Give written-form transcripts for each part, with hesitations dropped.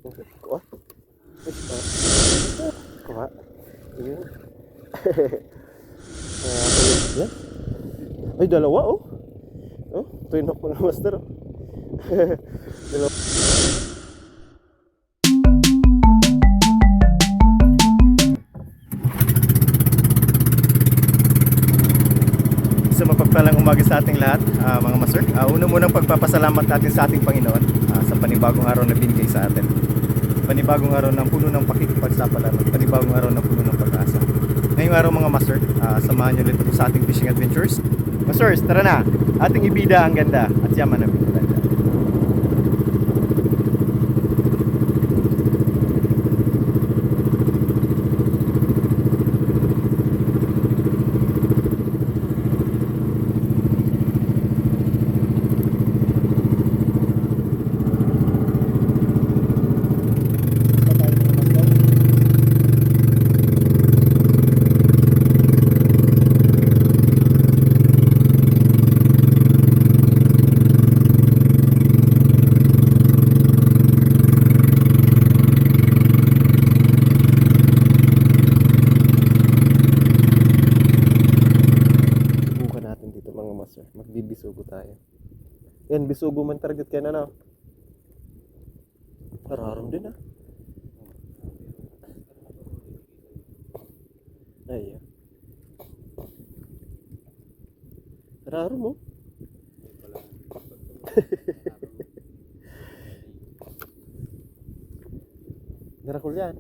Kuha. Kuha. Ayun. Yan. Ay, dalawa oh. Oh, twin hawk mga master oh. Dalawa. So mapagpalang umaga sa ating lahat, mga master. Una munang pagpapasalamat natin sa ating Panginoon sa panibagong araw na binigay sa atin. Panibagong araw ng puno ng pakikipagsapalaran, panibagong araw ng puno ng pag-asa. Ngayong araw mga master, samahan nyo ulit ako sa ating fishing adventures. Masters, tara na! Ating ibida ang ganda at yaman ng bintanda. Magbibisugo tayo. Yan, bisugo man target kaya na na. Pararam din ah. Ay, pararam mo. Narakul yan.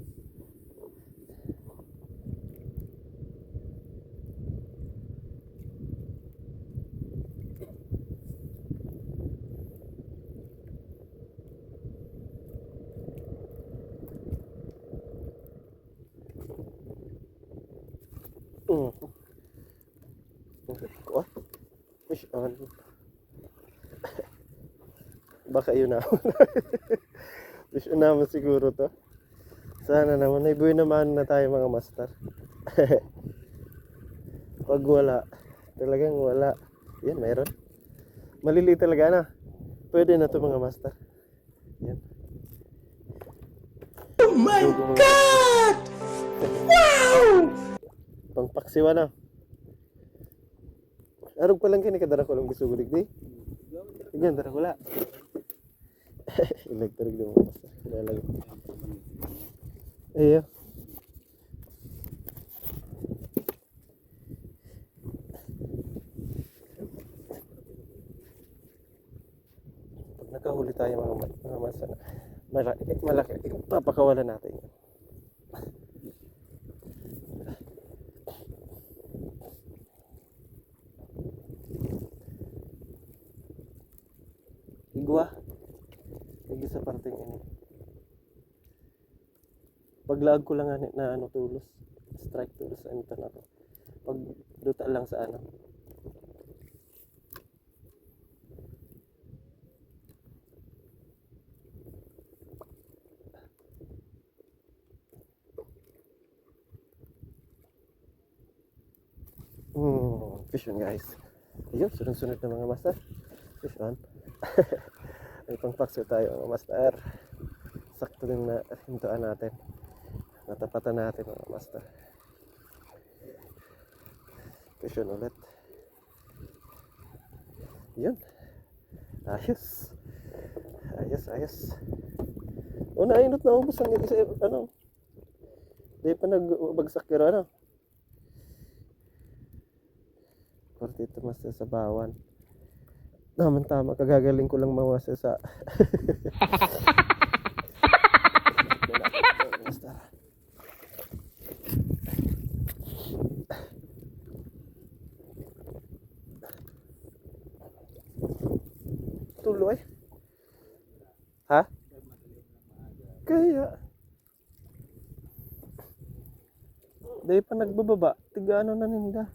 Kuha. Fish on. Baka yun na. Fish on naman siguro to. Sana naman. Ay buhay naman na tayo mga master. Pag wala. Talagang wala. Yan, mayroon. Maliliit talaga na. Pwede na to mga master. Yan. Oh my God! Wow! Pangpaksiwa na. Arog pa lang kini kadara ko lang bisugo digdi. Igen dara ko la. Electric do mo basta. Lalag. Ayo. Pag nakahuli tayo mga masa. Malaki. Papakawalan natin yan. Igwa. Lagi sa parting ini. Paglag ko lang na ano tulos. Strike tulos ano na ako. Pag duta lang sa ano. Fish on guys. Ayun, sunod-sunod na mga master. Fish on. May pangpakso tayo mga master. Sakto din na hintuan natin. Natapatan natin mga master. Fish on ulit. Yun. Ayos. Ayos. O nainot na ubos ang isa ano. Di pa nagbagsak kira ano. Korte ito mas sa bawan. Naman tama, kagagaling ko lang mawasa sa tuloy. Ha? Kaya dahil pa nagbababa, tiga ano na ninda.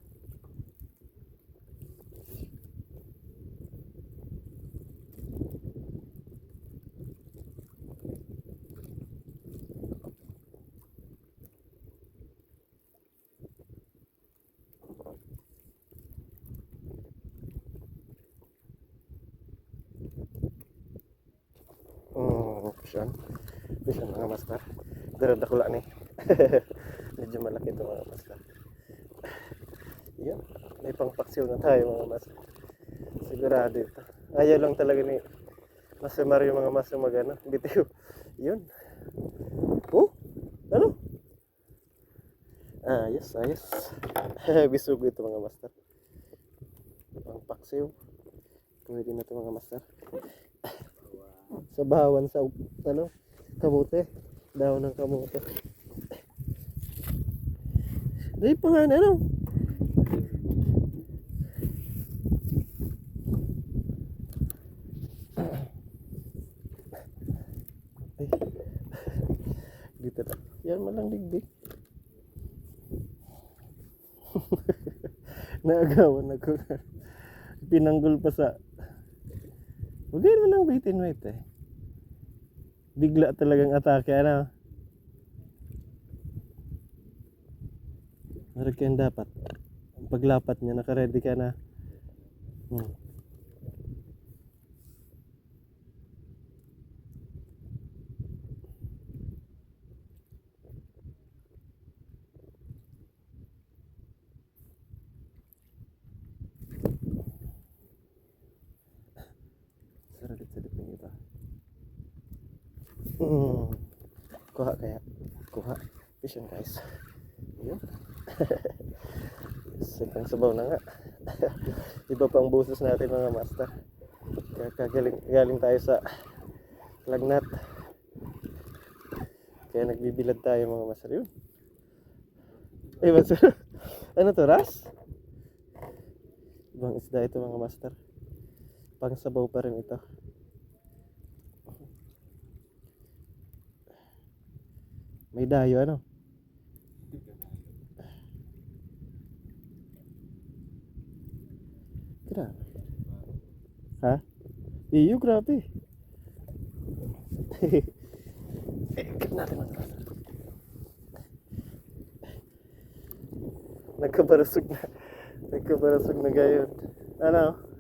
Yan. Bisa mga master. Pero dakula ni. Medyo malaki ito mga master. Yan. May pangpaksiw na tayo mga master. Sigurado ito. Ayaw lang talaga ni Master Mario mga master magano. Bitiw. Yun. Oh? Ano? Ayos, ayos. Bisugo ito mga master. Pangpaksiw. Pwede na ito mga master. Sa bahawan sa ano? Kamote. Daon ng kamote. Dahil pa nga ano? Ay. Dito na. Yan malang digdig. Naagawan ako. Pinanggol pa sa huwag mo lang bitin wait eh. Bigla talagang atake ano. Meron kayong dapat. Paglapat niya naka-ready ka na. Saradit-sadit ng iba. Kuha kaya. Kuha. Vision guys. Yun. Second sabaw na nga. Iba pang buses natin mga master. Galing tayo sa lagnat. Kaya nagbibilad tayo mga master. Yun. Ay master. Ano to ras? Ibang isda ito mga master. Pang sabaw pa rin ito. May dayo ano? Grabe. Ha? Iyo, grabe. Ikip natin mga master. Nagkabarasog na. Nagkabarasog na gayon. Ano?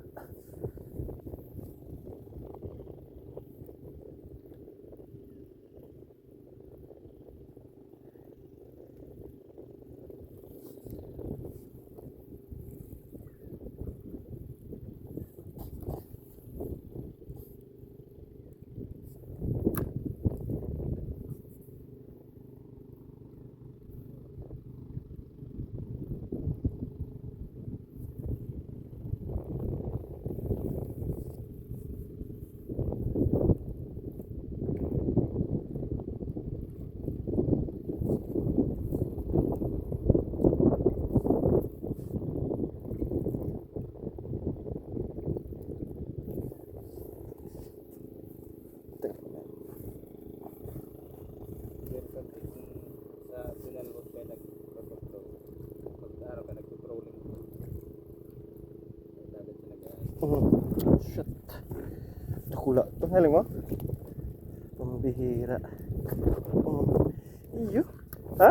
Shit. Dakula. Ito haling mo? Pambihira. Iyo. Ha?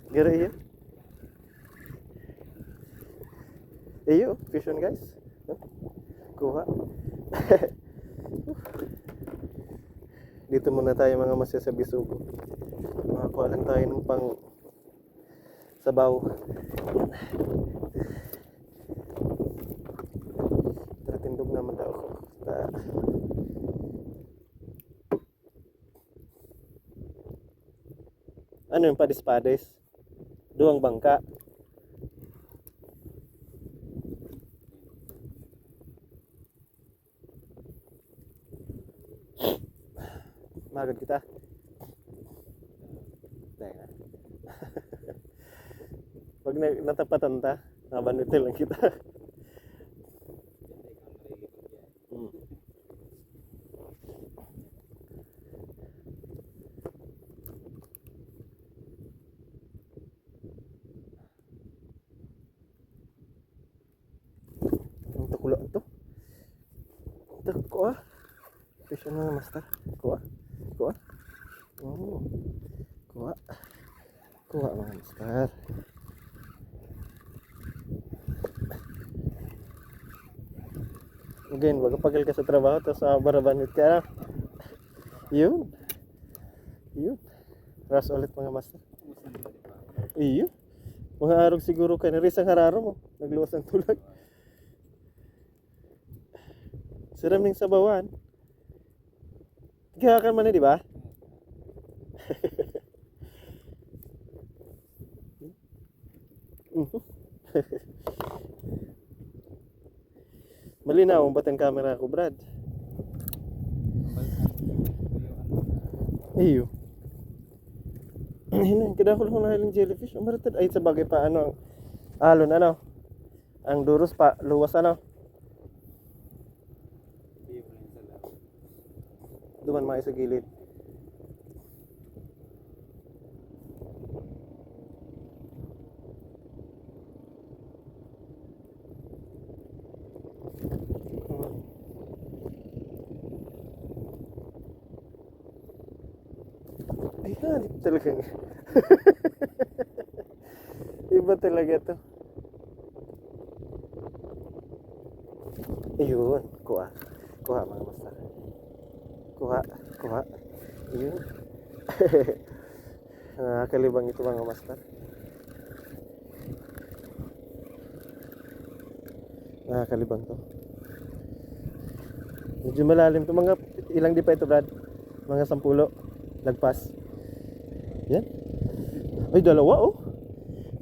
Gara iyo. Iyo, vision guys. Kuha. Dito muna tayo mga masya sa Bisugo. Makakuha lang tayo ng pang sabaw. Tratindog naman daw ako. Ano yung padis-padis? Duwang bangka. Magad kita. Teka. Pag natapatan ta, nabanutil lang kita. Ang takula ito. Kuha. Fish na master. Kuha. Kuha. Oh. Kuha. Kuha mga master. Again, magpagal ka sa trabaho, tapos barabanit ka na. Yun. Yun. Ras ulit mga master. Iyo. Mga arog siguro ka na rin sa hararo mo. Nagluwas ang tulag. Siram ng sabawan. Kaya ka man na, di ba? Malinaw ang batang camera ko, Brad. Iyo. Ayun, kada ko lang nahiling jellyfish. Umaratid. Ay, sa bagay pa, ano, ang alon, ano? Ang duros pa, luwas, ano? Duman mga sa gilid. Ay, hanip talaga. Iba talaga to. Ayun, kuha. Kuha mga master. Kuha, kuha. Ayun. Nakakalibang ito mga master. Nakakalibang to. Medyo malalim to. Mga ilang di pa ito, Brad? Mga 10 lagpas. Yan. Ay, dalawa, oh.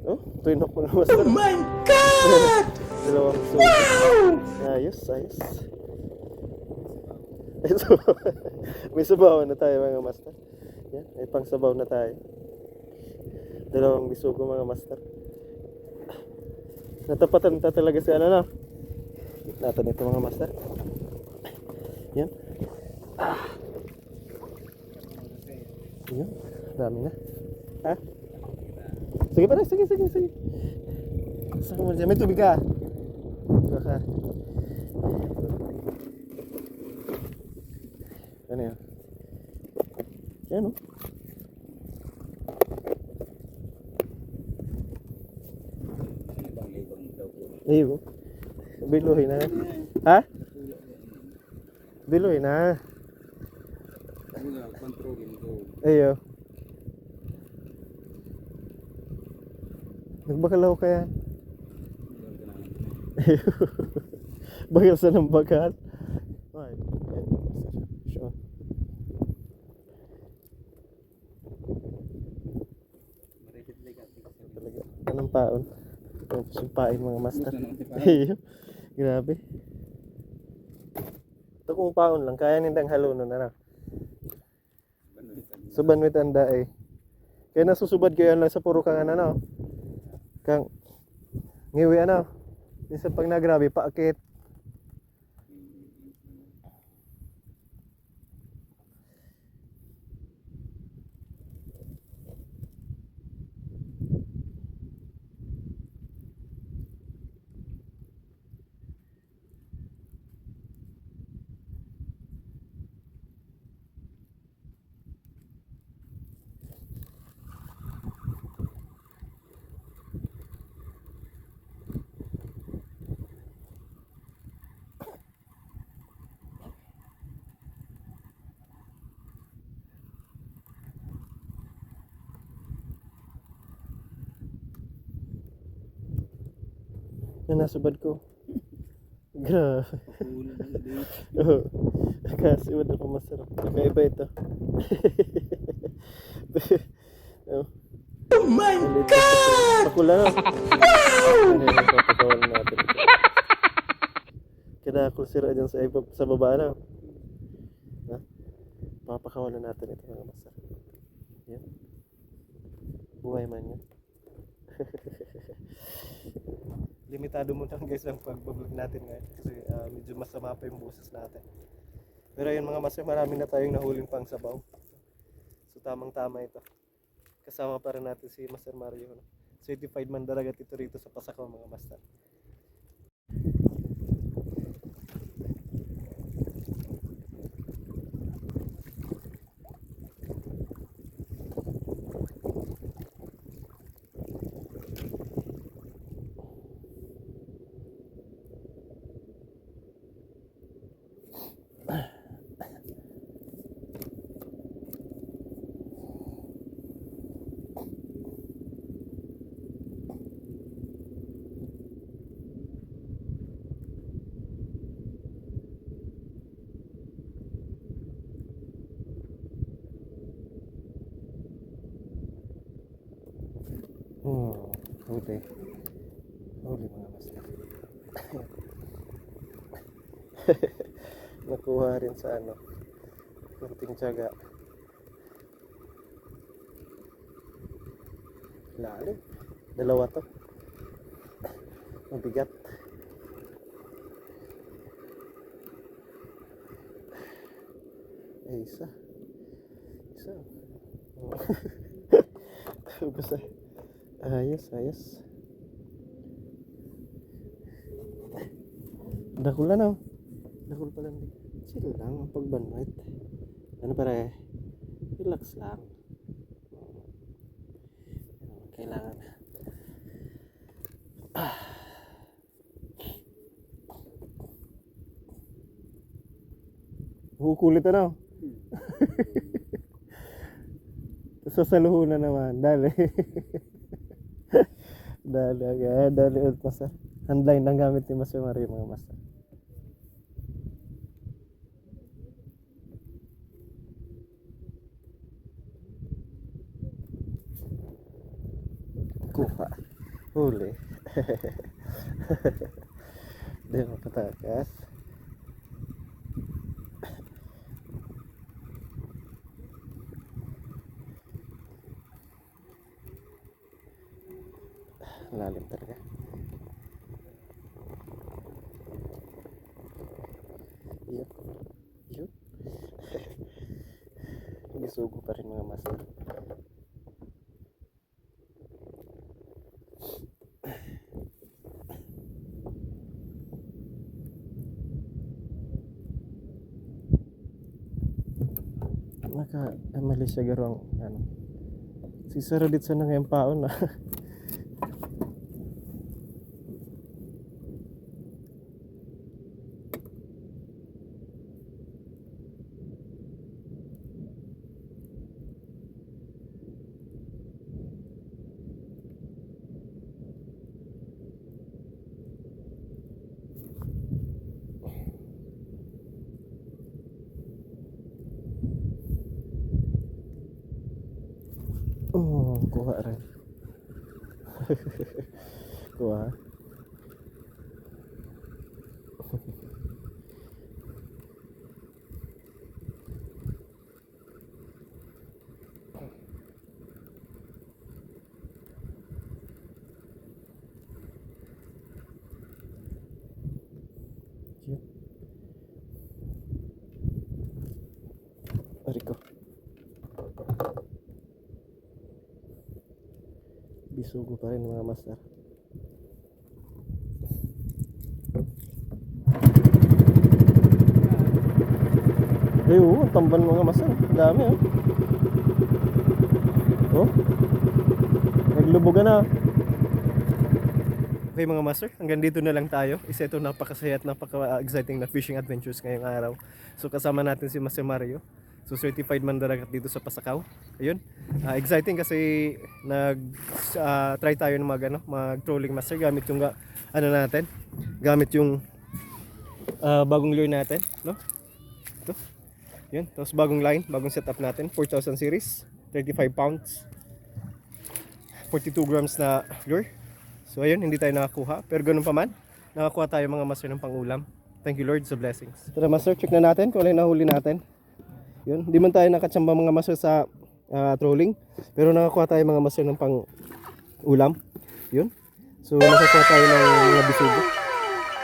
Oh, tinok mo na master. Oh my God! Dalawang sulit. Wow! Ayos, ayos. Ay, may sabaw na tayo mga master. Yan, may pang sabaw na tayo. Dalawang bisugo mga master. Natapatan ta talaga si ano na. Natin ito mga master. Yan. Yan. Dami na. Ha? Sige pa na, sige. Saan mo dyan? May tubig ka. Diba ka? Ano yan? Yan o. Ayun. Biluhin na. Ha? Biluhin na. Ayo. Nagbakalaw ka yan. Bakal sa ng bakal. Ay, sure. Talaga. Anong paon? Sumpain mga master. Ayo. Grabe. Ito kung paon lang, kaya nindang halunon na. Suban with anda eh. Kaya nasusubad ko yan lang sa puro kang ano. Kang ngiwi ano. Minsan pag nagrabe, paakit. Yan nasubad ko. Grabe. Oo. Kasi wala ko masarap. Kakaiba ito. Oh. Oh my God! Pakula na. Ano yung papakawalan natin ito. Kinakul sira dyan sa baba na. Ha? Papakawalan natin ito mga masarap. Yan. Buhay man yan. Limitado mo lang guys ang pag-vlog natin ngayon kasi medyo masama pa yung boses natin. Pero yun mga master, marami na tayong nahuling pang sabaw. So tamang tama ito. Kasama pa rin natin si Master Mario. Certified mandaragat ito rito sa Pasakaw mga master. Huli. Huli mga master. Nakuha rin sa ano. Kunting tiyaga. Lalim. Dalawa to. Mabigat. Isa. Isa. Basta. Ayos. Dakul na. Dakul pa lang. Chill lang ang pagbanwit. Ano pare? Relax lang. Kailangan. Kukulit na. Sasaluho na naman. Dali. Dali ulit master. Handline ng gamit ni Master Mario mga master. Kuha. Huli. Di makatakas. Lalim talaga. Yun. Gisugo pa rin mga master. Mali siya garong ano. Si Saradit sa nang empaon na. Kuha rin. Kuha. Ariko. Bisugo pa rin mga master. Oo, tamban mga master. Dami oh. Naglubugan na. Okay mga master, hanggang dito na lang tayo. Isa ito napakasaya at napaka-exciting na fishing adventures ngayong araw. So kasama natin si Master Mario. So certified mandaragat dito sa Pasakaw. Ayun. Exciting kasi try tayo ng mag-trolling master gamit yung natin. Gamit yung bagong lure natin, no? Ito. Yun, tapos bagong line, bagong setup natin, 4000 series, 35 pounds. 42 grams na lure. So ayun, hindi tayo nakakuha, pero ganun pa man, nakakuha tayo mga master ng pangulam. Thank you Lord sa blessings. Tara master, check na natin kung ano yung nahuli natin. Yun, hindi man tayo nakatsamba mga master sa trolling, pero nakakuha tayo mga master ng pang ulam. Yun. So nakakuha tayo ng mga bisugo.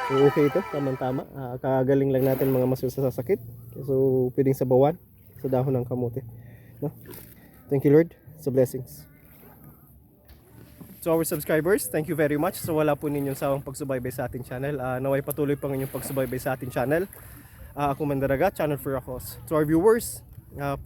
So okay ito, tama-tama. Kagaling lang natin mga master sa sasakit. So pwedeng sabawan sa dahon ng kamote. No? Thank you Lord sa blessings. So our subscribers, thank you very much. So wala po ninyong sawang pagsubaybay sa ating channel. Naway patuloy pa inyong pagsubaybay sa ating channel. Ako Mandaragat, channel for Akos. To our viewers,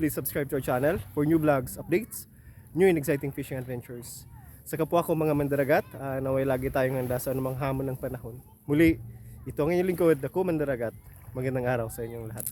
please subscribe to our channel for new vlogs, updates, new and exciting fishing adventures. Sa kapwa ko mga Mandaragat, naway lagi tayong handa sa anumang hamon ng panahon. Muli, ito ang inyong lingkod, ako Mandaragat. Magandang araw sa inyong lahat.